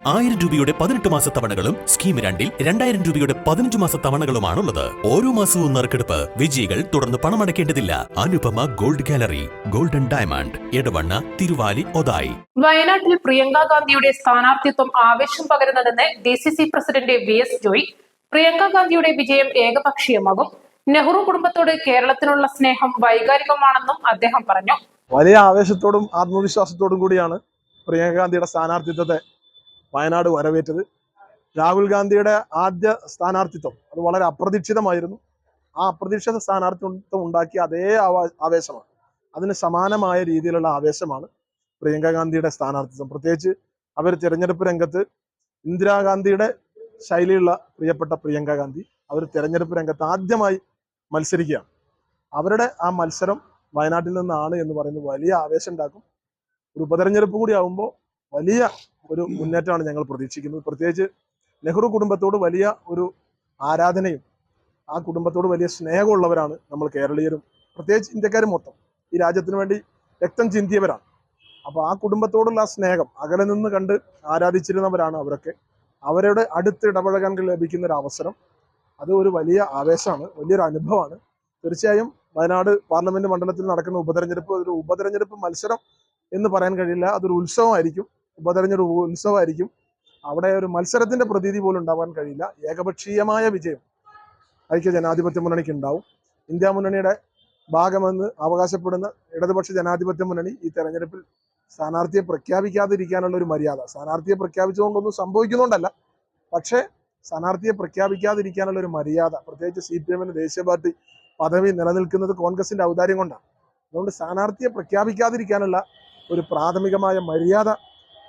1000 രൂപയുടെ 18 മാസ തവണകളും സ്കീം 2-ൽ 2000 രൂപയുടെ 15 മാസ തവണകളുമാണുള്ളത്. ഓരോ മാസവും നറുക്കെടുപ്പ്. വിജയികൾ തുടർന്ന് പണമടയ്ക്കേണ്ടതില്ല. Anupama gold gallery, golden diamond, Edavanna, Thiruvali, Othayi. വയനാട്ടിൽ പ്രിയങ്ക ഗാന്ധിയുടെ സ്ഥാനാർത്ഥിത്വം ആവേശം പകരുന്നതെന്ന് DCC president VS Joy. Priyanka ഗാന്ധിയുടെ വിജയം ഏകപക്ഷീയമാകും. നെഹ്റു കുടുംബത്തോട് കേരളത്തിനുള്ള സ്നേഹം വൈകാരികമാണെന്നും അദ്ദേഹം പറഞ്ഞു. വലിയ ആവേശത്തോടും ആത്മവിശ്വാസത്തോടും കൂടിയാണ് പ്രിയങ്ക ഗാന്ധിയുടെ സ്ഥാനാർത്ഥിത്വത്തെ വയനാട് വരവേറ്റത്. രാഹുൽ ഗാന്ധിയുടെ ആദ്യ സ്ഥാനാർത്ഥിത്വം അത് വളരെ അപ്രതീക്ഷിതമായിരുന്നു. ആ അപ്രതീക്ഷിത സ്ഥാനാർത്ഥിത്വം ഉണ്ടാക്കിയ അതേ ആവേശമാണ്, അതിന് സമാനമായ രീതിയിലുള്ള ആവേശമാണ് പ്രിയങ്ക ഗാന്ധിയുടെ സ്ഥാനാർത്ഥിത്വം. പ്രത്യേകിച്ച് അവർ തിരഞ്ഞെടുപ്പ് രംഗത്ത് ഇന്ദിരാഗാന്ധിയുടെ ശൈലിയുള്ള പ്രിയപ്പെട്ട പ്രിയങ്ക ഗാന്ധി അവർ തിരഞ്ഞെടുപ്പ് രംഗത്ത് ആദ്യമായി മത്സരിക്കുകയാണ്. അവരുടെ ആ മത്സരം വയനാട്ടിൽ നിന്നാണ് എന്ന് പറയുന്നത് വലിയ ആവേശം ഉണ്ടാക്കും. ഒരു ഉപതെരഞ്ഞെടുപ്പ് കൂടി ആകുമ്പോൾ വലിയ ഒരു മുന്നേറ്റമാണ് ഞങ്ങൾ പ്രതീക്ഷിക്കുന്നത്. പ്രത്യേകിച്ച് നെഹ്റു കുടുംബത്തോട് വലിയ ഒരു ആരാധനയും ആ കുടുംബത്തോട് വലിയ സ്നേഹമുള്ളവരാണ് നമ്മൾ കേരളീയരും, പ്രത്യേകിച്ച് ഇന്ത്യക്കാരും മൊത്തം ഈ രാജ്യത്തിന് വേണ്ടി രക്തം ചിന്തിയവരാണ്. അപ്പോൾ ആ കുടുംബത്തോടുള്ള ആ സ്നേഹം അകലെ നിന്ന് കണ്ട് ആരാധിച്ചിരുന്നവരാണ് അവരൊക്കെ. അവരുടെ അടുത്ത് ഇടപഴകാൻ ലഭിക്കുന്ന ഒരു അവസരം അത് ഒരു വലിയ ആവേശമാണ്, വലിയൊരു അനുഭവമാണ്. തീർച്ചയായും വയനാട് പാർലമെന്റ് മണ്ഡലത്തിൽ നടക്കുന്ന ഉപതെരഞ്ഞെടുപ്പ് ഒരു ഉപതെരഞ്ഞെടുപ്പ് മത്സരം എന്ന് പറയാൻ കഴിയില്ല, അതൊരു ഉത്സവമായിരിക്കും, ഉപതെരഞ്ഞെടുപ്പ് ഉത്സവമായിരിക്കും. അവിടെ ഒരു മത്സരത്തിന്റെ പ്രതീതി പോലും ഉണ്ടാവാൻ കഴിയില്ല. ഏകപക്ഷീയമായ വിജയം ഐക്യ ജനാധിപത്യ മുന്നണിക്ക് ഉണ്ടാവും. ഇന്ത്യ മുന്നണിയുടെ ഭാഗമെന്ന് അവകാശപ്പെടുന്ന ഇടതുപക്ഷ ജനാധിപത്യ മുന്നണി ഈ തെരഞ്ഞെടുപ്പിൽ സ്ഥാനാർത്ഥിയെ പ്രഖ്യാപിക്കാതിരിക്കാനുള്ള ഒരു മര്യാദ, സ്ഥാനാർത്ഥിയെ പ്രഖ്യാപിച്ചുകൊണ്ടൊന്നും സംഭവിക്കുന്നുണ്ടല്ല, പക്ഷേ സ്ഥാനാർത്ഥിയെ പ്രഖ്യാപിക്കാതിരിക്കാനുള്ള ഒരു മര്യാദ, പ്രത്യേകിച്ച് CPM-ന് ദേശീയ പാർട്ടി പദവി നിലനിൽക്കുന്നത് കോൺഗ്രസിന്റെ ഔദാര്യം കൊണ്ടാണ്. അതുകൊണ്ട് സ്ഥാനാർത്ഥിയെ പ്രഖ്യാപിക്കാതിരിക്കാനുള്ള ഒരു പ്രാഥമികമായ മര്യാദ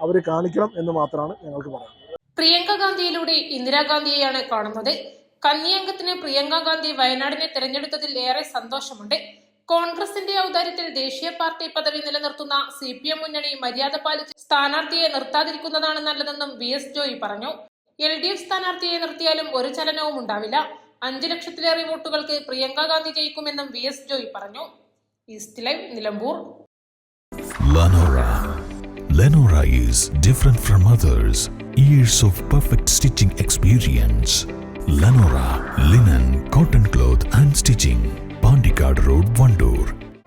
അവർ കാണിക്കണം എന്ന് മാത്രമാണ് ഞങ്ങൾക്ക് പറയാനുള്ളത്. പ്രിയങ്ക ഗാന്ധിയിലൂടെ ഇന്ദിരാഗാന്ധിയെയാണ് കാണുന്നത്. കന്യാംഗത്തിന് പ്രിയങ്ക ഗാന്ധി വയനാടിനെ തെരഞ്ഞെടുത്തതിൽ ഏറെ സന്തോഷമുണ്ട്. കോൺഗ്രസിന്റെ ഔദാര്യത്തിൽ ദേശീയ പാർട്ടി പദവി നിലനിർത്തുന്ന CPM മുന്നണി മര്യാദ പാലിച്ച് സ്ഥാനാർത്ഥിയെ നിർത്താതിരിക്കുന്നതാണ് നല്ലതെന്നും VS ജോയ് പറഞ്ഞു. LDF സ്ഥാനാർത്ഥിയെ നിർത്തിയാലും ഒരു ചലനവും ഉണ്ടാവില്ല. 5 ലക്ഷത്തിലേറെ വോട്ടുകൾക്ക് പ്രിയങ്ക ഗാന്ധി ജയിക്കുമെന്നും VS ജോയ് പറഞ്ഞു. East live, Nilambur. Lenora is different from others. Years of perfect stitching experience. Lenora linen, cotton cloth and stitching. Pandikad Road, Vandoor.